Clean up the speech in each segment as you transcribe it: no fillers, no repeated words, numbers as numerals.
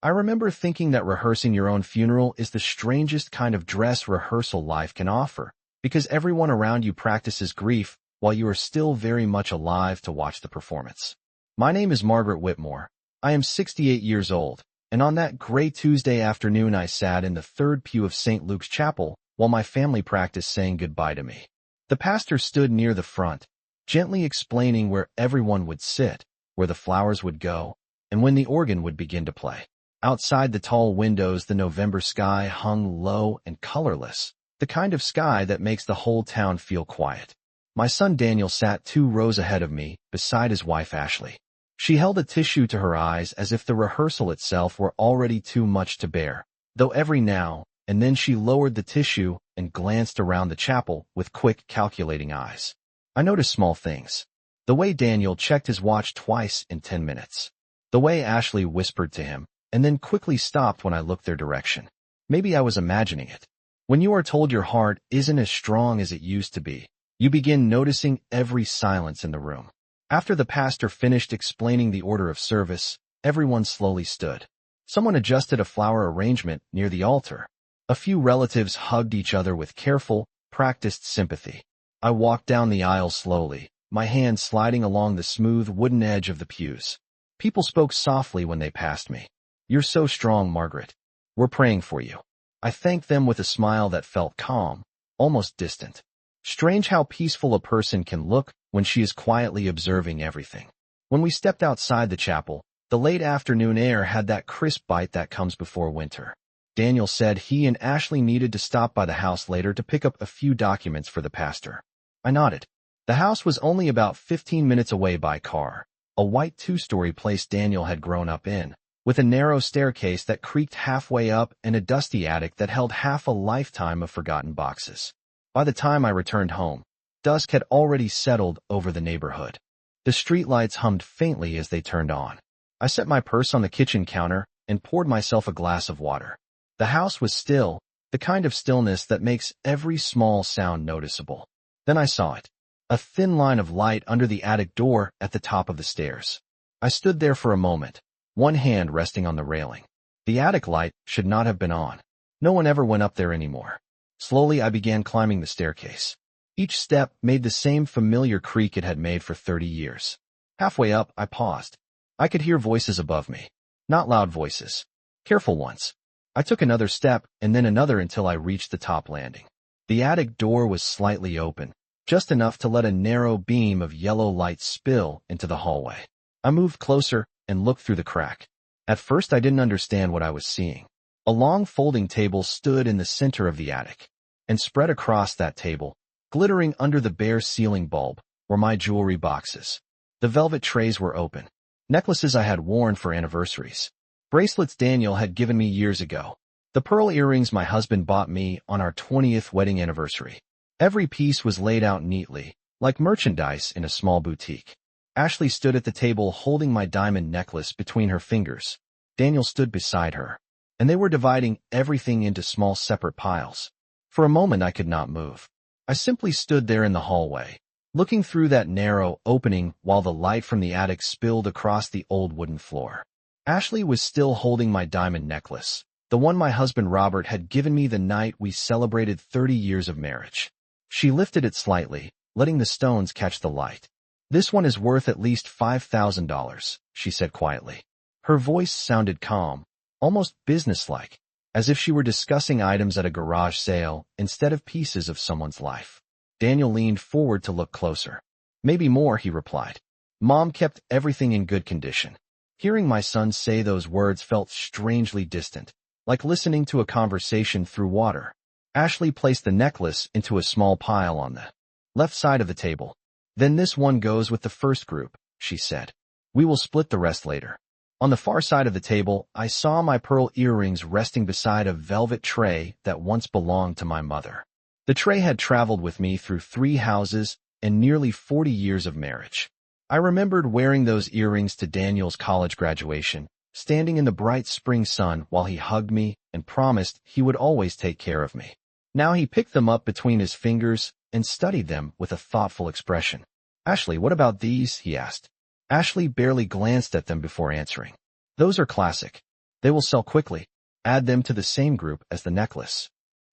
I remember thinking that rehearsing your own funeral is the strangest kind of dress rehearsal life can offer, because everyone around you practices grief while you are still very much alive to watch the performance. My name is Margaret Whitmore. I am 68 years old, and on that gray Tuesday afternoon I sat in the third pew of St. Luke's Chapel while my family practiced saying goodbye to me. The pastor stood near the front, gently explaining where everyone would sit, where the flowers would go, and when the organ would begin to play. Outside the tall windows, the November sky hung low and colorless, the kind of sky that makes the whole town feel quiet. My son Daniel sat 2 rows ahead of me, beside his wife Ashley. She held a tissue to her eyes as if the rehearsal itself were already too much to bear, though every now and then she lowered the tissue and glanced around the chapel with quick, calculating eyes. I noticed small things. The way Daniel checked his watch twice in 10 minutes. The way Ashley whispered to him, and then quickly stopped when I looked their direction. Maybe I was imagining it. When you are told your heart isn't as strong as it used to be, you begin noticing every silence in the room. After the pastor finished explaining the order of service, everyone slowly stood. Someone adjusted a flower arrangement near the altar. A few relatives hugged each other with careful, practiced sympathy. I walked down the aisle slowly, my hand sliding along the smooth wooden edge of the pews. People spoke softly when they passed me. "You're so strong, Margaret. We're praying for you." I thanked them with a smile that felt calm, almost distant. Strange how peaceful a person can look when she is quietly observing everything. When we stepped outside the chapel, the late afternoon air had that crisp bite that comes before winter. Daniel said he and Ashley needed to stop by the house later to pick up a few documents for the pastor. I nodded. The house was only about 15 minutes away by car, a white 2-story place Daniel had grown up in, with a narrow staircase that creaked halfway up and a dusty attic that held half a lifetime of forgotten boxes. By the time I returned home, dusk had already settled over the neighborhood. The streetlights hummed faintly as they turned on. I set my purse on the kitchen counter and poured myself a glass of water. The house was still, the kind of stillness that makes every small sound noticeable. Then I saw it. A thin line of light under the attic door at the top of the stairs. I stood there for a moment, one hand resting on the railing. The attic light should not have been on. No one ever went up there anymore. Slowly I began climbing the staircase. Each step made the same familiar creak it had made for 30 years. Halfway up, I paused. I could hear voices above me. Not loud voices. Careful ones. I took another step and then another until I reached the top landing. The attic door was slightly open, just enough to let a narrow beam of yellow light spill into the hallway. I moved closer and looked through the crack. At first I didn't understand what I was seeing. A long folding table stood in the center of the attic, and spread across that table, glittering under the bare ceiling bulb, were my jewelry boxes. The velvet trays were open. Necklaces I had worn for anniversaries. Bracelets Daniel had given me years ago. The pearl earrings my husband bought me on our 20th wedding anniversary. Every piece was laid out neatly, like merchandise in a small boutique. Ashley stood at the table holding my diamond necklace between her fingers. Daniel stood beside her, and they were dividing everything into small separate piles. For a moment I could not move. I simply stood there in the hallway, looking through that narrow opening while the light from the attic spilled across the old wooden floor. Ashley was still holding my diamond necklace, the one my husband Robert had given me the night we celebrated 30 years of marriage. She lifted it slightly, letting the stones catch the light. "This one is worth at least $5,000, she said quietly. Her voice sounded calm, almost businesslike, as if she were discussing items at a garage sale instead of pieces of someone's life. Daniel leaned forward to look closer. "Maybe more," he replied. "Mom kept everything in good condition." Hearing my son say those words felt strangely distant, like listening to a conversation through water. Ashley placed the necklace into a small pile on the left side of the table. "Then this one goes with the first group," she said. "We will split the rest later." On the far side of the table, I saw my pearl earrings resting beside a velvet tray that once belonged to my mother. The tray had traveled with me through 3 houses and nearly 40 years of marriage. I remembered wearing those earrings to Daniel's college graduation, standing in the bright spring sun while he hugged me and promised he would always take care of me. Now he picked them up between his fingers and studied them with a thoughtful expression. "Ashley, what about these?" he asked. Ashley barely glanced at them before answering. "Those are classic. They will sell quickly. Add them to the same group as the necklace.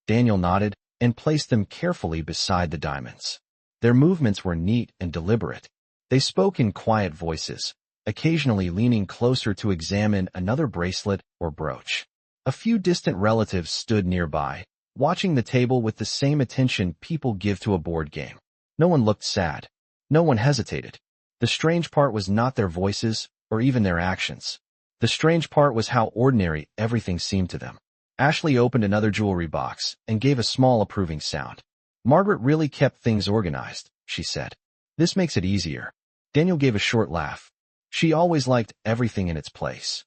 Daniel nodded and placed them carefully beside the diamonds. Their movements were neat and deliberate. They spoke in quiet voices, occasionally leaning closer to examine another bracelet or brooch. A few distant relatives stood nearby, watching the table with the same attention people give to a board game. No one looked sad. No one hesitated. The strange part was not their voices or even their actions. The strange part was how ordinary everything seemed to them. Ashley opened another jewelry box and gave a small approving sound. Margaret really kept things organized, she said. This makes it easier. Daniel gave a short laugh. She always liked everything in its place.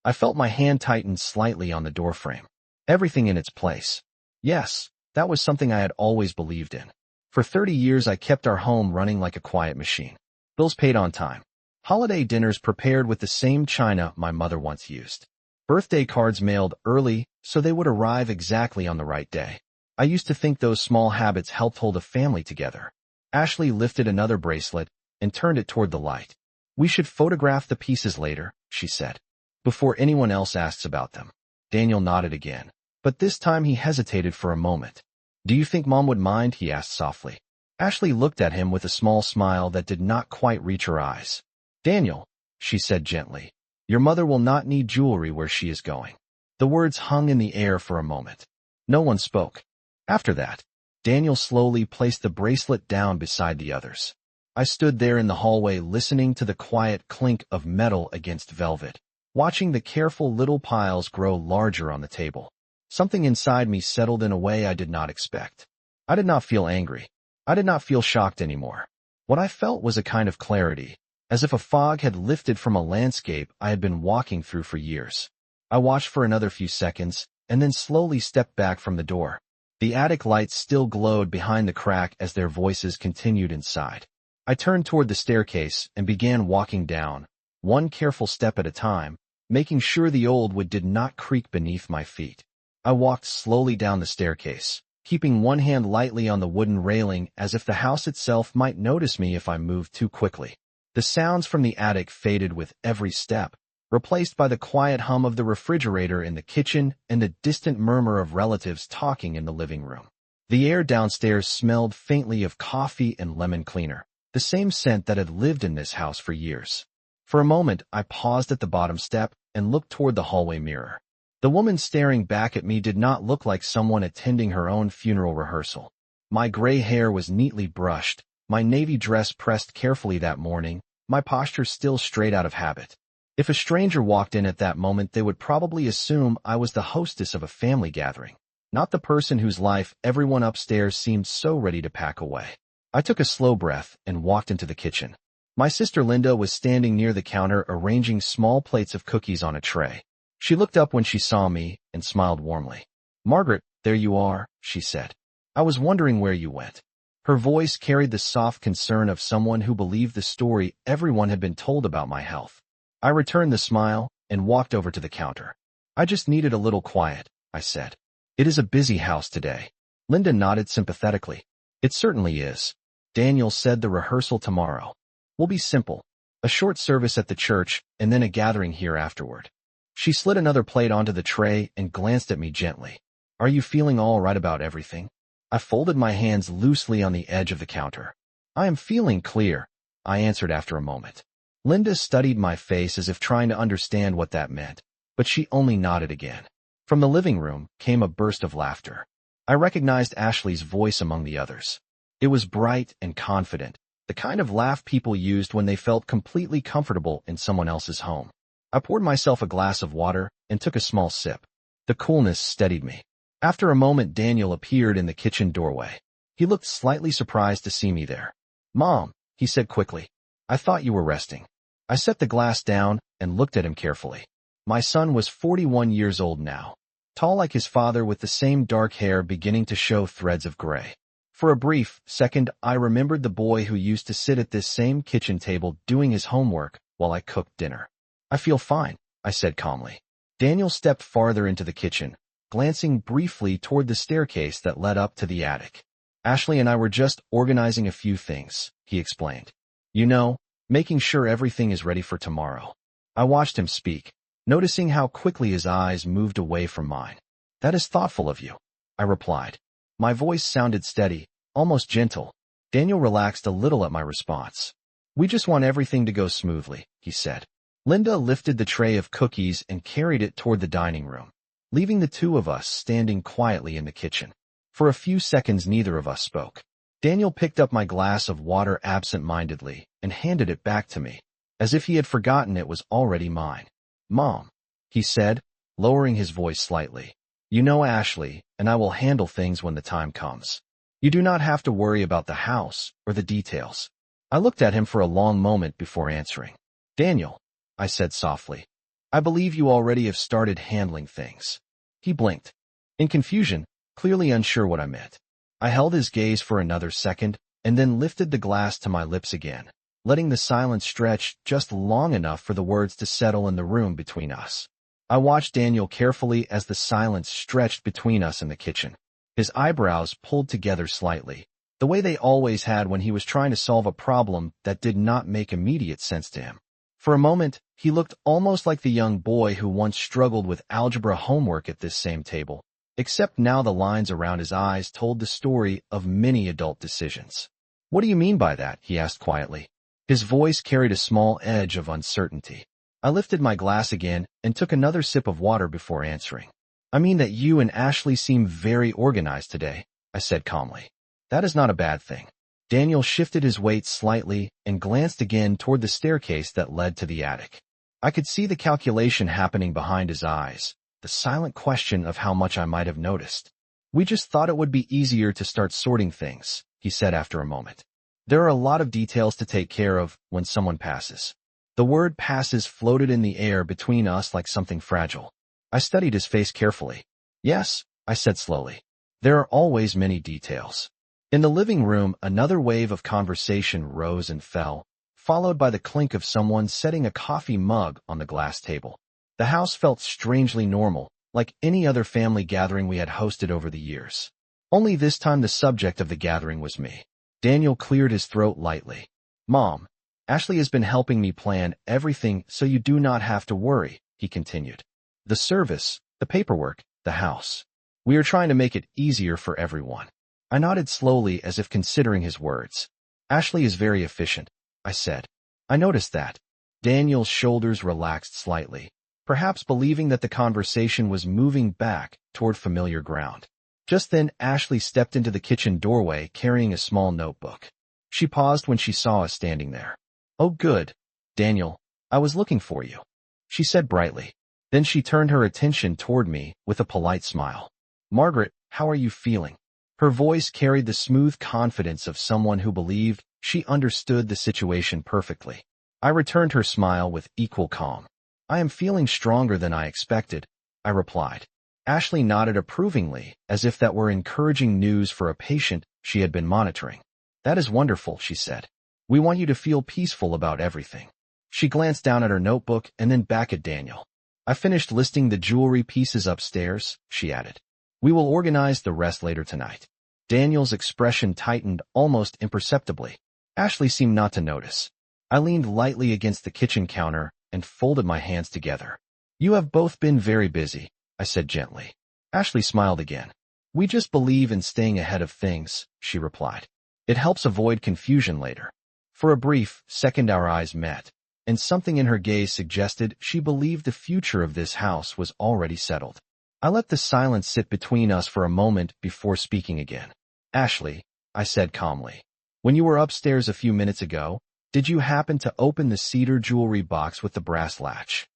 I felt my hand tighten slightly on the doorframe. Everything in its place. Yes, that was something I had always believed in. For 30 years I kept our home running like a quiet machine. Bills paid on time. Holiday dinners prepared with the same china my mother once used. Birthday cards mailed early so they would arrive exactly on the right day. I used to think those small habits helped hold a family together. Ashley lifted another bracelet and turned it toward the light. We should photograph the pieces later, she said, before anyone else asks about them. Daniel nodded again, but this time he hesitated for a moment. Do you think Mom would mind? He asked softly. Ashley looked at him with a small smile that did not quite reach her eyes. Daniel, she said gently, your mother will not need jewelry where she is going. The words hung in the air for a moment. No one spoke. After that, Daniel slowly placed the bracelet down beside the others. I stood there in the hallway listening to the quiet clink of metal against velvet, watching the careful little piles grow larger on the table. Something inside me settled in a way I did not expect. I did not feel angry. I did not feel shocked anymore. What I felt was a kind of clarity, as if a fog had lifted from a landscape I had been walking through for years. I watched for another few seconds, and then slowly stepped back from the door. The attic lights still glowed behind the crack as their voices continued inside. I turned toward the staircase and began walking down, one careful step at a time, making sure the old wood did not creak beneath my feet. I walked slowly down the staircase, keeping one hand lightly on the wooden railing as if the house itself might notice me if I moved too quickly. The sounds from the attic faded with every step, replaced by the quiet hum of the refrigerator in the kitchen and the distant murmur of relatives talking in the living room. The air downstairs smelled faintly of coffee and lemon cleaner, the same scent that had lived in this house for years. For a moment, I paused at the bottom step and looked toward the hallway mirror. The woman staring back at me did not look like someone attending her own funeral rehearsal. My gray hair was neatly brushed, my navy dress pressed carefully that morning, my posture still straight out of habit. If a stranger walked in at that moment, they would probably assume I was the hostess of a family gathering, not the person whose life everyone upstairs seemed so ready to pack away. I took a slow breath and walked into the kitchen. My sister Linda was standing near the counter arranging small plates of cookies on a tray. She looked up when she saw me and smiled warmly. "Margaret, there you are," she said. "I was wondering where you went." Her voice carried the soft concern of someone who believed the story everyone had been told about my health. I returned the smile and walked over to the counter. "I just needed a little quiet," I said. "It is a busy house today." Linda nodded sympathetically. "It certainly is." Daniel said, "The rehearsal tomorrow will be simple. A short service at the church and then a gathering here afterward." She slid another plate onto the tray and glanced at me gently. "Are you feeling all right about everything?" I folded my hands loosely on the edge of the counter. "I am feeling clear," I answered after a moment. Linda studied my face as if trying to understand what that meant, but she only nodded again. From the living room came a burst of laughter. I recognized Ashley's voice among the others. It was bright and confident, the kind of laugh people used when they felt completely comfortable in someone else's home. I poured myself a glass of water and took a small sip. The coolness steadied me. After a moment, Daniel appeared in the kitchen doorway. He looked slightly surprised to see me there. "Mom," he said quickly, "I thought you were resting." I set the glass down and looked at him carefully. My son was 41 years old now, tall like his father with the same dark hair beginning to show threads of gray. For a brief second, I remembered the boy who used to sit at this same kitchen table doing his homework while I cooked dinner. "I feel fine," I said calmly. Daniel stepped farther into the kitchen, glancing briefly toward the staircase that led up to the attic. "Ashley and I were just organizing a few things," he explained. "You know, making sure everything is ready for tomorrow." I watched him speak. noticing how quickly his eyes moved away from mine. "That is thoughtful of you," I replied. My voice sounded steady, almost gentle. Daniel relaxed a little at my response. "We just want everything to go smoothly," he said. Linda lifted the tray of cookies and carried it toward the dining room, leaving the two of us standing quietly in the kitchen. For a few seconds neither of us spoke. Daniel picked up my glass of water absent-mindedly and handed it back to me, as if he had forgotten it was already mine. "Mom," he said, lowering his voice slightly. "You know Ashley, and I will handle things when the time comes. You do not have to worry about the house or the details." I looked at him for a long moment before answering. "Daniel," I said softly, "I believe you already have started handling things." He blinked, in confusion, clearly unsure what I meant. I held his gaze for another second and then lifted the glass to my lips again, letting the silence stretch just long enough for the words to settle in the room between us. I watched Daniel carefully as the silence stretched between us in the kitchen. His eyebrows pulled together slightly, the way they always had when he was trying to solve a problem that did not make immediate sense to him. For a moment, he looked almost like the young boy who once struggled with algebra homework at this same table, except now the lines around his eyes told the story of many adult decisions. "What do you mean by that?" he asked quietly. His voice carried a small edge of uncertainty. I lifted my glass again and took another sip of water before answering. "I mean that you and Ashley seem very organized today," I said calmly. "That is not a bad thing." Daniel shifted his weight slightly and glanced again toward the staircase that led to the attic. I could see the calculation happening behind his eyes, the silent question of how much I might have noticed. "We just thought it would be easier to start sorting things," he said after a moment. "There are a lot of details to take care of when someone passes." The word "passes" floated in the air between us like something fragile. I studied his face carefully. "Yes," I said slowly. "There are always many details." In the living room, another wave of conversation rose and fell, followed by the clink of someone setting a coffee mug on the glass table. The house felt strangely normal, like any other family gathering we had hosted over the years. Only this time the subject of the gathering was me. Daniel cleared his throat lightly. "Mom, Ashley has been helping me plan everything so you do not have to worry," he continued. "The service, the paperwork, the house. We are trying to make it easier for everyone." I nodded slowly as if considering his words. "Ashley is very efficient," I said. "I noticed that." Daniel's shoulders relaxed slightly, perhaps believing that the conversation was moving back toward familiar ground. Just then, Ashley stepped into the kitchen doorway carrying a small notebook. She paused when she saw us standing there. "Oh, good. Daniel, I was looking for you," she said brightly. Then she turned her attention toward me with a polite smile. "Margaret, how are you feeling?" Her voice carried the smooth confidence of someone who believed she understood the situation perfectly. I returned her smile with equal calm. "I am feeling stronger than I expected," I replied. Ashley nodded approvingly, as if that were encouraging news for a patient she had been monitoring. "That is wonderful," she said. "We want you to feel peaceful about everything." She glanced down at her notebook and then back at Daniel. "I finished listing the jewelry pieces upstairs," she added. "We will organize the rest later tonight." Daniel's expression tightened almost imperceptibly. Ashley seemed not to notice. I leaned lightly against the kitchen counter and folded my hands together. "You have both been very busy," I said gently. Ashley smiled again. "We just believe in staying ahead of things," she replied. "It helps avoid confusion later." For a brief second our eyes met, and something in her gaze suggested she believed the future of this house was already settled. I let the silence sit between us for a moment before speaking again. "Ashley," I said calmly, "when you were upstairs a few minutes ago, did you happen to open the cedar jewelry box with the brass latch?"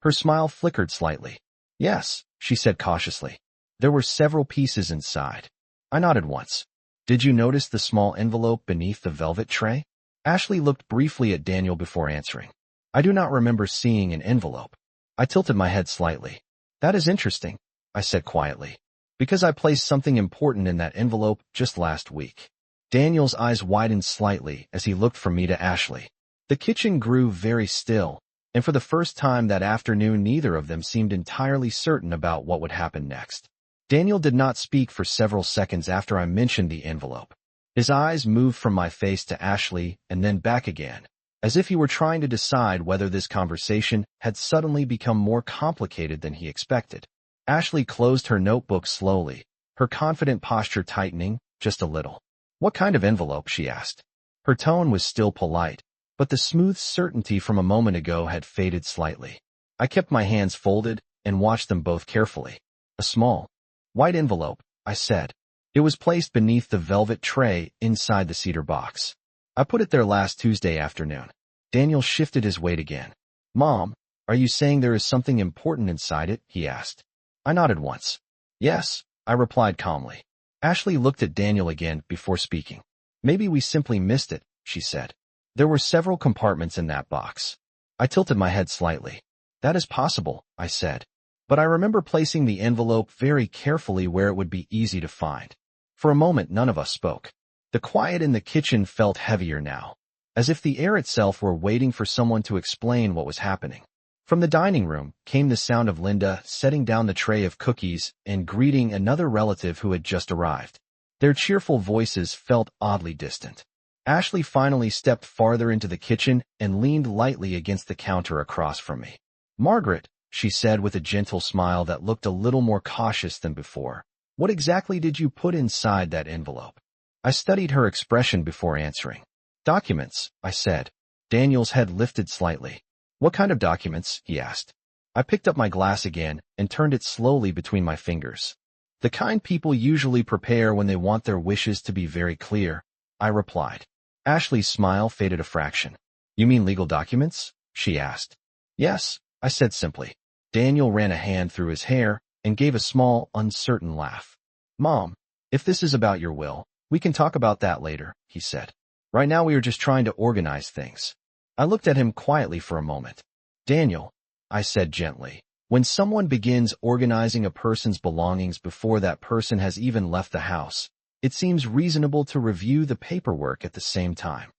Her smile flickered slightly. "Yes," she said cautiously. "There were several pieces inside." I nodded once. "Did you notice the small envelope beneath the velvet tray?" Ashley looked briefly at Daniel before answering. "I do not remember seeing an envelope." I tilted my head slightly. "That is interesting," I said quietly, "because I placed something important in that envelope just last week." Daniel's eyes widened slightly as he looked from me to Ashley. The kitchen grew very still, and for the first time that afternoon neither of them seemed entirely certain about what would happen next. Daniel did not speak for several seconds after I mentioned the envelope. His eyes moved from my face to Ashley and then back again, as if he were trying to decide whether this conversation had suddenly become more complicated than he expected. Ashley closed her notebook slowly, her confident posture tightening just a little. "What kind of envelope?" she asked. Her tone was still polite, but the smooth certainty from a moment ago had faded slightly. I kept my hands folded and watched them both carefully. "A small, white envelope," I said. It was placed beneath the velvet tray inside the cedar box. "I put it there last Tuesday afternoon." Daniel shifted his weight again. "Mom, are you saying there is something important inside it?" he asked. I nodded once. "Yes," I replied calmly. Ashley looked at Daniel again before speaking. "Maybe we simply missed it," she said. "There were several compartments in that box." I tilted my head slightly. "That is possible," I said. "But I remember placing the envelope very carefully where it would be easy to find." For a moment, none of us spoke. The quiet in the kitchen felt heavier now, as if the air itself were waiting for someone to explain what was happening. From the dining room came the sound of Linda setting down the tray of cookies and greeting another relative who had just arrived. Their cheerful voices felt oddly distant. Ashley finally stepped farther into the kitchen and leaned lightly against the counter across from me. "Margaret," she said with a gentle smile that looked a little more cautious than before, "what exactly did you put inside that envelope?" I studied her expression before answering. "Documents," I said. Daniel's head lifted slightly. "What kind of documents?" he asked. I picked up my glass again and turned it slowly between my fingers. "The kind people usually prepare when they want their wishes to be very clear," I replied. Ashley's smile faded a fraction. "You mean legal documents?" she asked. "Yes," I said simply. Daniel ran a hand through his hair and gave a small, uncertain laugh. "Mom, if this is about your will, we can talk about that later," he said. "Right now we are just trying to organize things." I looked at him quietly for a moment. "Daniel," I said gently, "when someone begins organizing a person's belongings before that person has even left the house, it seems reasonable to review the paperwork at the same time."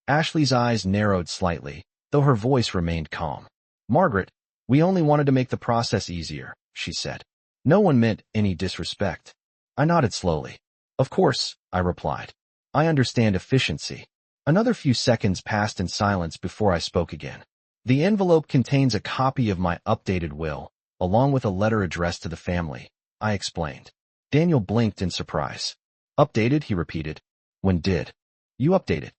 Ashley's eyes narrowed slightly, though her voice remained calm. "Margaret, we only wanted to make the process easier," she said. "No one meant any disrespect." I nodded slowly. "Of course," I replied. "I understand efficiency." Another few seconds passed in silence before I spoke again. "The envelope contains a copy of my updated will, along with a letter addressed to the family," I explained. Daniel blinked in surprise. "Updated?" he repeated. "When did you update it?"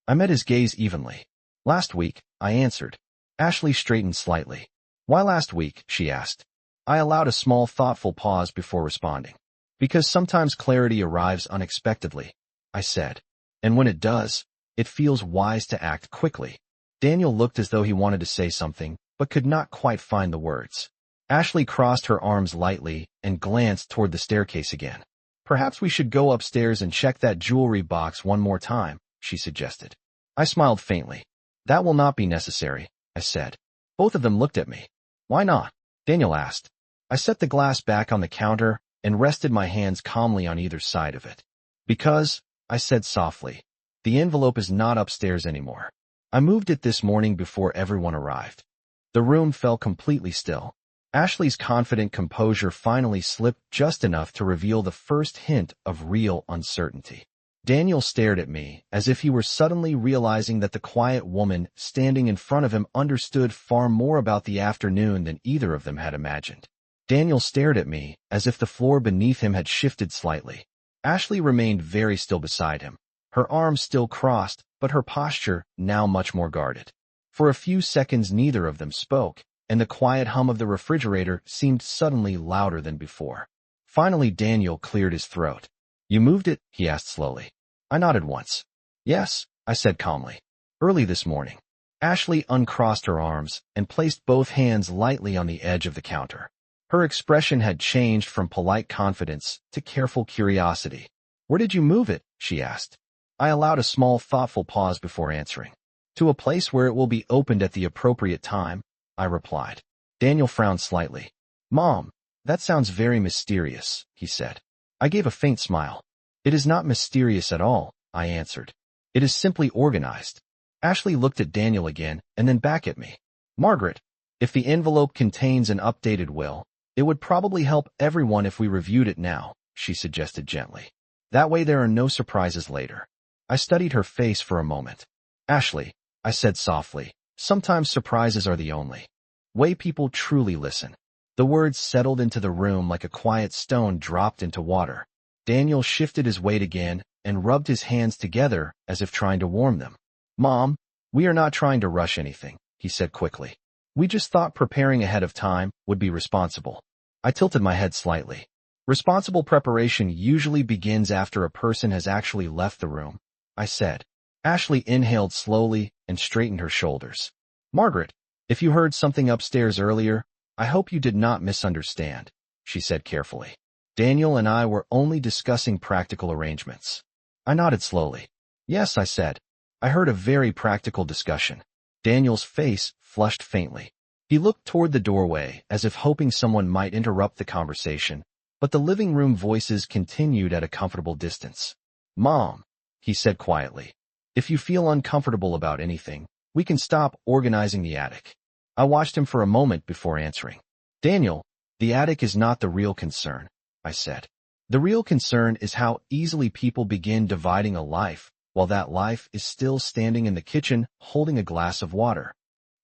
I met his gaze evenly. "Last week," I answered. Ashley straightened slightly. "Why last week?" she asked. I allowed a small thoughtful pause before responding. "Because sometimes clarity arrives unexpectedly," I said. "And when it does, it feels wise to act quickly." Daniel looked as though he wanted to say something, but could not quite find the words. Ashley crossed her arms lightly and glanced toward the staircase again. "Perhaps we should go upstairs and check that jewelry box one more time," she suggested. I smiled faintly. "That will not be necessary," I said. Both of them looked at me. "Why not?" Daniel asked. I set the glass back on the counter and rested my hands calmly on either side of it. "Because," I said softly, "the envelope is not upstairs anymore. I moved it this morning before everyone arrived." The room fell completely still. Ashley's confident composure finally slipped just enough to reveal the first hint of real uncertainty. Daniel stared at me as if he were suddenly realizing that the quiet woman standing in front of him understood far more about the afternoon than either of them had imagined. Daniel stared at me as if the floor beneath him had shifted slightly. Ashley remained very still beside him, her arms still crossed, but her posture now much more guarded. For a few seconds neither of them spoke, and the quiet hum of the refrigerator seemed suddenly louder than before. Finally Daniel cleared his throat. "You moved it?" he asked slowly. I nodded once. "Yes," I said calmly. "Early this morning." Ashley uncrossed her arms and placed both hands lightly on the edge of the counter. Her expression had changed from polite confidence to careful curiosity. "Where did you move it?" she asked. I allowed a small thoughtful pause before answering. "To a place where it will be opened at the appropriate time," I replied. Daniel frowned slightly. "Mom, that sounds very mysterious," he said. I gave a faint smile. "It is not mysterious at all," I answered. "It is simply organized." Ashley looked at Daniel again and then back at me. "Margaret, if the envelope contains an updated will, it would probably help everyone if we reviewed it now," she suggested gently. "That way there are no surprises later." I studied her face for a moment. "Ashley, I said softly. Sometimes surprises are the only way people truly listen. The words settled into the room like a quiet stone dropped into water. Daniel shifted his weight again and rubbed his hands together as if trying to warm them. Mom, we are not trying to rush anything, he said quickly. We just thought preparing ahead of time would be responsible. I tilted my head slightly. Responsible preparation usually begins after a person has actually left the room, I said. Ashley inhaled slowly and straightened her shoulders. Margaret, if you heard something upstairs earlier, I hope you did not misunderstand, she said carefully. Daniel and I were only discussing practical arrangements. I nodded slowly. Yes, I said. I heard a very practical discussion. Daniel's face flushed faintly. He looked toward the doorway as if hoping someone might interrupt the conversation, but the living room voices continued at a comfortable distance. Mom, he said quietly, if you feel uncomfortable about anything, we can stop organizing the attic. I watched him for a moment before answering. Daniel, the attic is not the real concern, I said. The real concern is how easily people begin dividing a life, while that life is still standing in the kitchen holding a glass of water.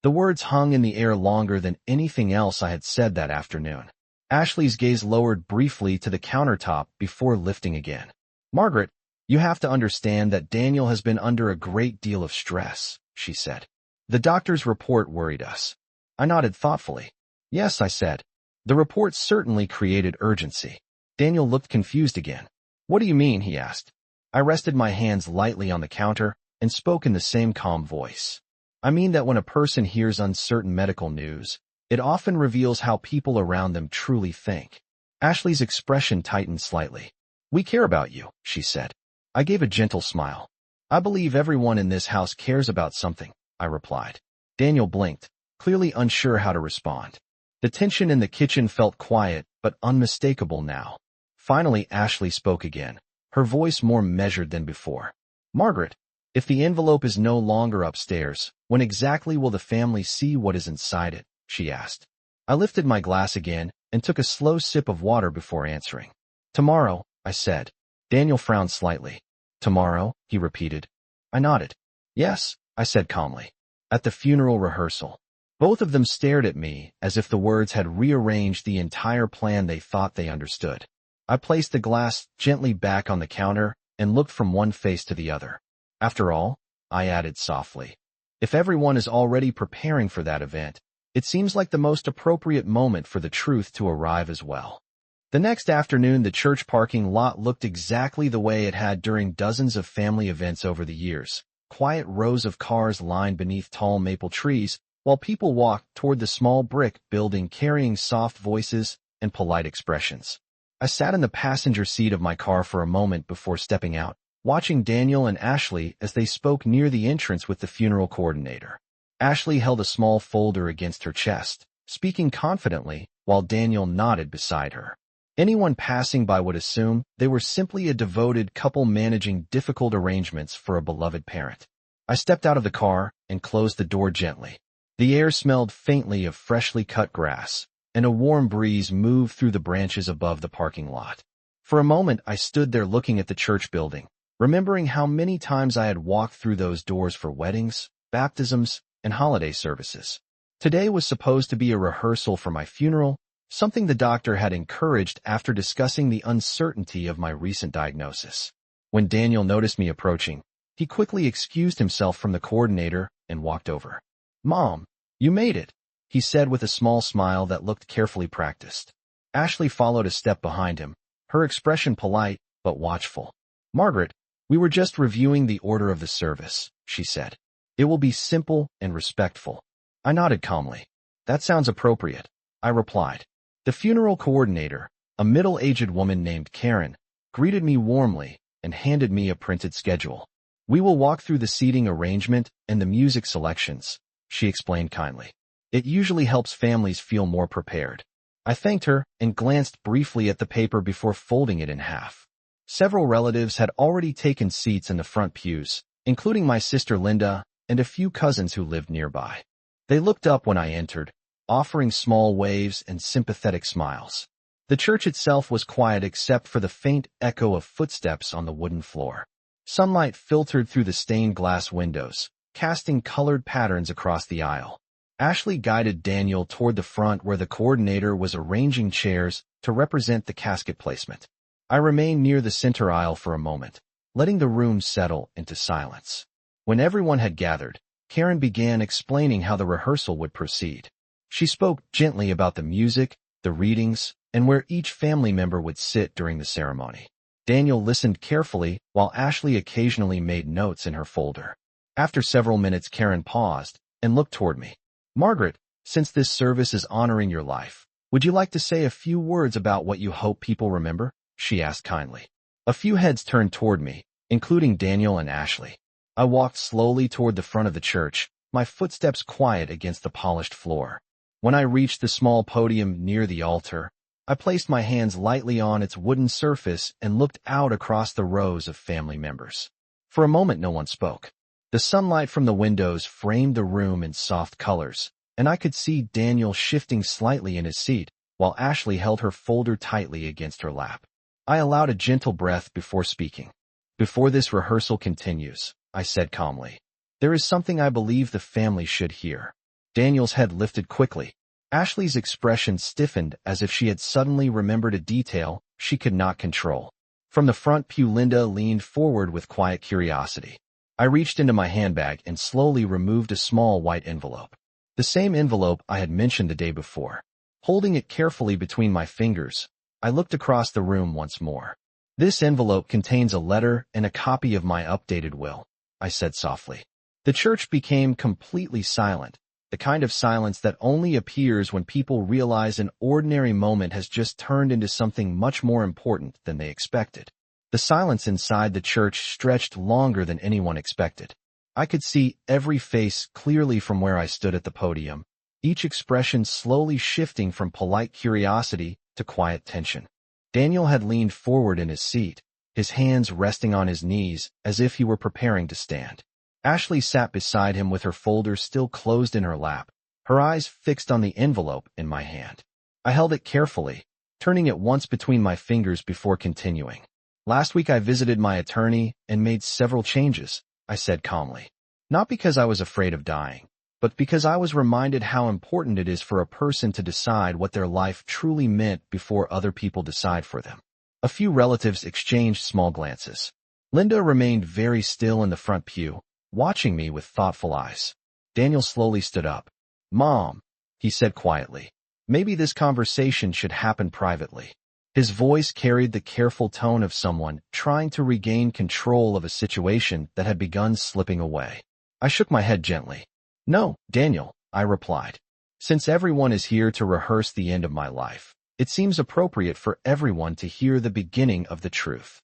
The words hung in the air longer than anything else I had said that afternoon. Ashley's gaze lowered briefly to the countertop before lifting again. Margaret, you have to understand that Daniel has been under a great deal of stress, she said. The doctor's report worried us. I nodded thoughtfully. Yes, I said. The report certainly created urgency. Daniel looked confused again. What do you mean? He asked. I rested my hands lightly on the counter and spoke in the same calm voice. I mean that when a person hears uncertain medical news, it often reveals how people around them truly think. Ashley's expression tightened slightly. We care about you, she said. I gave a gentle smile. I believe everyone in this house cares about something, I replied. Daniel blinked, clearly unsure how to respond. The tension in the kitchen felt quiet but unmistakable now. Finally, Ashley spoke again, her voice more measured than before. Margaret, if the envelope is no longer upstairs, when exactly will the family see what is inside it? She asked. I lifted my glass again and took a slow sip of water before answering. Tomorrow, I said. Daniel frowned slightly. Tomorrow, he repeated. I nodded. Yes, I said calmly. At the funeral rehearsal. Both of them stared at me as if the words had rearranged the entire plan they thought they understood. I placed the glass gently back on the counter and looked from one face to the other. After all, I added softly, if everyone is already preparing for that event, it seems like the most appropriate moment for the truth to arrive as well. The next afternoon, the church parking lot looked exactly the way it had during dozens of family events over the years. Quiet rows of cars lined beneath tall maple trees, while people walked toward the small brick building carrying soft voices and polite expressions. I sat in the passenger seat of my car for a moment before stepping out, watching Daniel and Ashley as they spoke near the entrance with the funeral coordinator. Ashley held a small folder against her chest, speaking confidently, while Daniel nodded beside her. Anyone passing by would assume they were simply a devoted couple managing difficult arrangements for a beloved parent. I stepped out of the car and closed the door gently. The air smelled faintly of freshly cut grass, and a warm breeze moved through the branches above the parking lot. For a moment, I stood there looking at the church building, remembering how many times I had walked through those doors for weddings, baptisms, and holiday services. Today was supposed to be a rehearsal for my funeral, something the doctor had encouraged after discussing the uncertainty of my recent diagnosis. When Daniel noticed me approaching, he quickly excused himself from the coordinator and walked over. Mom, you made it, he said with a small smile that looked carefully practiced. Ashley followed a step behind him, her expression polite but watchful. Margaret, we were just reviewing the order of the service, she said. It will be simple and respectful. I nodded calmly. That sounds appropriate, I replied. The funeral coordinator, a middle-aged woman named Karen, greeted me warmly and handed me a printed schedule. We will walk through the seating arrangement and the music selections, she explained kindly. It usually helps families feel more prepared. I thanked her and glanced briefly at the paper before folding it in half. Several relatives had already taken seats in the front pews, including my sister Linda and a few cousins who lived nearby. They looked up when I entered, offering small waves and sympathetic smiles. The church itself was quiet except for the faint echo of footsteps on the wooden floor. Sunlight filtered through the stained glass windows, casting colored patterns across the aisle. Ashley guided Daniel toward the front where the coordinator was arranging chairs to represent the casket placement. I remained near the center aisle for a moment, letting the room settle into silence. When everyone had gathered, Karen began explaining how the rehearsal would proceed. She spoke gently about the music, the readings, and where each family member would sit during the ceremony. Daniel listened carefully while Ashley occasionally made notes in her folder. After several minutes, Karen paused and looked toward me. "Margaret, since this service is honoring your life, would you like to say a few words about what you hope people remember?" she asked kindly. A few heads turned toward me, including Daniel and Ashley. I walked slowly toward the front of the church, my footsteps quiet against the polished floor. When I reached the small podium near the altar, I placed my hands lightly on its wooden surface and looked out across the rows of family members. For a moment, no one spoke. The sunlight from the windows framed the room in soft colors, and I could see Daniel shifting slightly in his seat, while Ashley held her folder tightly against her lap. I allowed a gentle breath before speaking. "Before this rehearsal continues," I said calmly, "there is something I believe the family should hear." Daniel's head lifted quickly. Ashley's expression stiffened as if she had suddenly remembered a detail she could not control. From the front pew, Linda leaned forward with quiet curiosity. I reached into my handbag and slowly removed a small white envelope. The same envelope I had mentioned the day before. Holding it carefully between my fingers, I looked across the room once more. "This envelope contains a letter and a copy of my updated will," I said softly. The church became completely silent, the kind of silence that only appears when people realize an ordinary moment has just turned into something much more important than they expected. The silence inside the church stretched longer than anyone expected. I could see every face clearly from where I stood at the podium, each expression slowly shifting from polite curiosity to quiet tension. Daniel had leaned forward in his seat, his hands resting on his knees as if he were preparing to stand. Ashley sat beside him with her folder still closed in her lap, her eyes fixed on the envelope in my hand. I held it carefully, turning it once between my fingers before continuing. "Last week I visited my attorney and made several changes," I said calmly. "Not because I was afraid of dying, but because I was reminded how important it is for a person to decide what their life truly meant before other people decide for them." A few relatives exchanged small glances. Linda remained very still in the front pew, watching me with thoughtful eyes. Daniel slowly stood up. "Mom," he said quietly, "maybe this conversation should happen privately." His voice carried the careful tone of someone trying to regain control of a situation that had begun slipping away. I shook my head gently. "No, Daniel," I replied. "Since everyone is here to rehearse the end of my life, it seems appropriate for everyone to hear the beginning of the truth."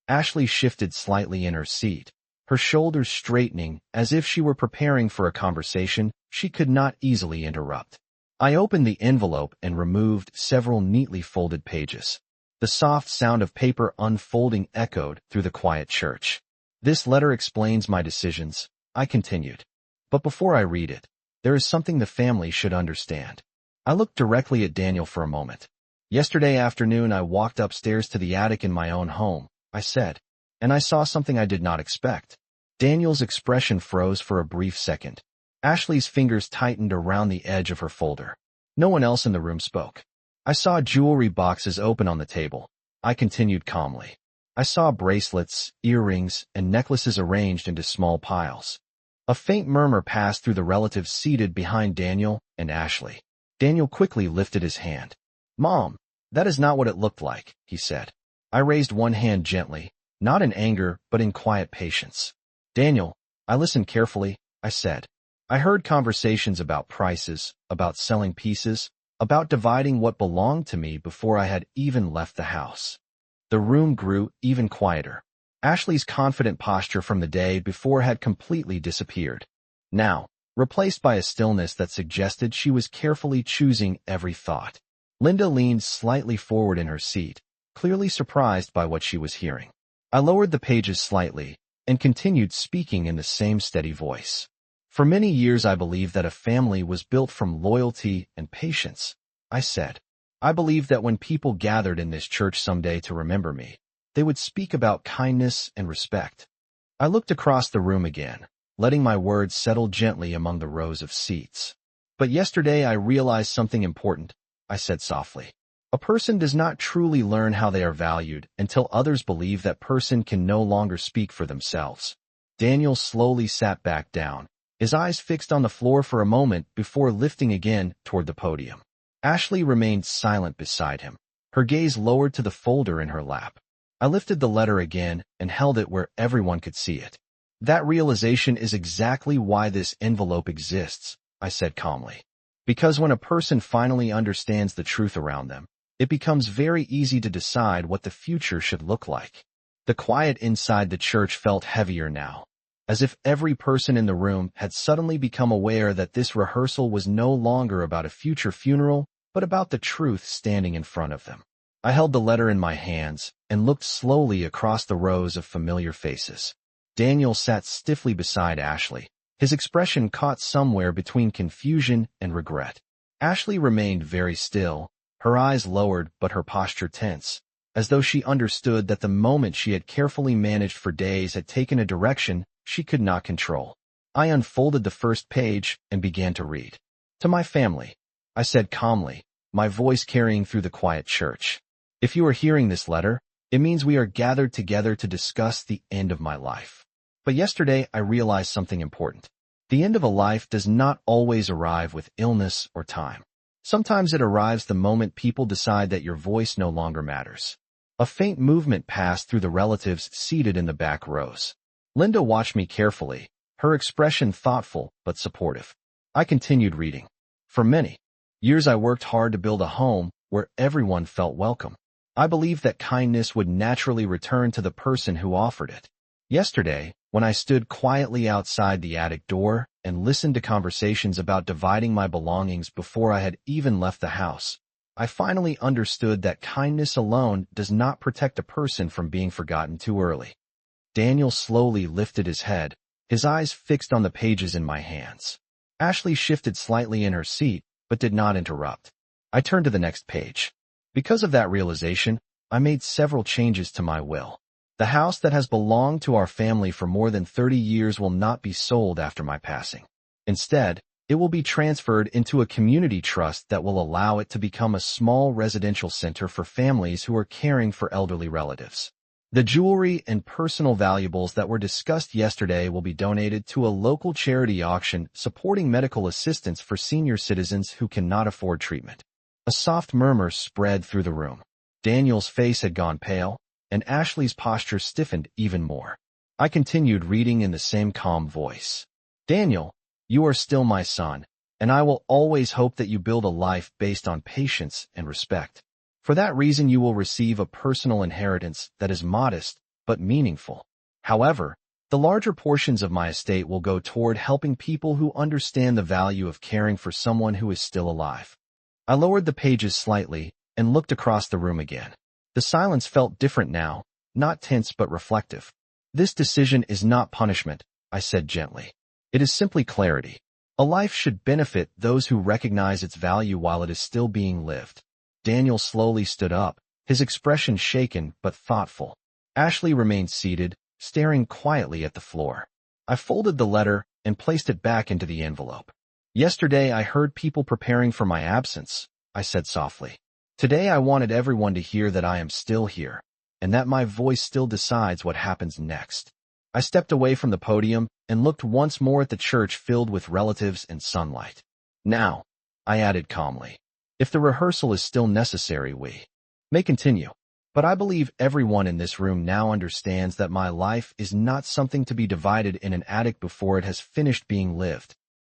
Ashley shifted slightly in her seat, her shoulders straightening as if she were preparing for a conversation she could not easily interrupt. I opened the envelope and removed several neatly folded pages. The soft sound of paper unfolding echoed through the quiet church. "This letter explains my decisions," I continued. "But before I read it, there is something the family should understand." I looked directly at Daniel for a moment. "Yesterday afternoon I walked upstairs to the attic in my own home," I said, "and I saw something I did not expect." Daniel's expression froze for a brief second. Ashley's fingers tightened around the edge of her folder. No one else in the room spoke. "I saw jewelry boxes open on the table," I continued calmly. "I saw bracelets, earrings, and necklaces arranged into small piles." A faint murmur passed through the relatives seated behind Daniel and Ashley. Daniel quickly lifted his hand. "Mom, that is not what it looked like," he said. I raised one hand gently, not in anger but in quiet patience. "Daniel, I listened carefully," I said. "I heard conversations about prices, about selling pieces, about dividing what belonged to me before I had even left the house." The room grew even quieter. Ashley's confident posture from the day before had completely disappeared, now replaced by a stillness that suggested she was carefully choosing every thought. Linda leaned slightly forward in her seat, clearly surprised by what she was hearing. I lowered the pages slightly and continued speaking in the same steady voice. "For many years I believed that a family was built from loyalty and patience," I said. "I believed that when people gathered in this church someday to remember me, they would speak about kindness and respect." I looked across the room again, letting my words settle gently among the rows of seats. But yesterday I realized something important, I said softly. A person does not truly learn how they are valued until others believe that person can no longer speak for themselves. Daniel slowly sat back down, his eyes fixed on the floor for a moment before lifting again toward the podium. Ashley remained silent beside him, her gaze lowered to the folder in her lap. I lifted the letter again and held it where everyone could see it. That realization is exactly why this envelope exists, I said calmly. Because when a person finally understands the truth around them, it becomes very easy to decide what the future should look like. The quiet inside the church felt heavier now, as if every person in the room had suddenly become aware that this rehearsal was no longer about a future funeral, but about the truth standing in front of them. I held the letter in my hands and looked slowly across the rows of familiar faces. Daniel sat stiffly beside Ashley, his expression caught somewhere between confusion and regret. Ashley remained very still, her eyes lowered but her posture tense, as though she understood that the moment she had carefully managed for days had taken a direction she could not control. I unfolded the first page and began to read. To my family, I said calmly, my voice carrying through the quiet church. If you are hearing this letter, it means we are gathered together to discuss the end of my life. But yesterday I realized something important. The end of a life does not always arrive with illness or time. Sometimes it arrives the moment people decide that your voice no longer matters. A faint movement passed through the relatives seated in the back rows. Linda watched me carefully, her expression thoughtful but supportive. I continued reading. For many years I worked hard to build a home where everyone felt welcome. I believed that kindness would naturally return to the person who offered it. Yesterday, when I stood quietly outside the attic door and listened to conversations about dividing my belongings before I had even left the house, I finally understood that kindness alone does not protect a person from being forgotten too early. Daniel slowly lifted his head, his eyes fixed on the pages in my hands. Ashley shifted slightly in her seat, but did not interrupt. I turned to the next page. Because of that realization, I made several changes to my will. The house that has belonged to our family for more than 30 years will not be sold after my passing. Instead, it will be transferred into a community trust that will allow it to become a small residential center for families who are caring for elderly relatives. The jewelry and personal valuables that were discussed yesterday will be donated to a local charity auction supporting medical assistance for senior citizens who cannot afford treatment. A soft murmur spread through the room. Daniel's face had gone pale, and Ashley's posture stiffened even more. I continued reading in the same calm voice. Daniel, you are still my son, and I will always hope that you build a life based on patience and respect. For that reason you will receive a personal inheritance that is modest but meaningful. However, the larger portions of my estate will go toward helping people who understand the value of caring for someone who is still alive. I lowered the pages slightly and looked across the room again. The silence felt different now, not tense but reflective. This decision is not punishment, I said gently. It is simply clarity. A life should benefit those who recognize its value while it is still being lived. Daniel slowly stood up, his expression shaken but thoughtful. Ashley remained seated, staring quietly at the floor. I folded the letter and placed it back into the envelope. Yesterday I heard people preparing for my absence, I said softly. Today I wanted everyone to hear that I am still here, and that my voice still decides what happens next. I stepped away from the podium and looked once more at the church filled with relatives and sunlight. Now, I added calmly, if the rehearsal is still necessary, we may continue. But I believe everyone in this room now understands that my life is not something to be divided in an attic before it has finished being lived.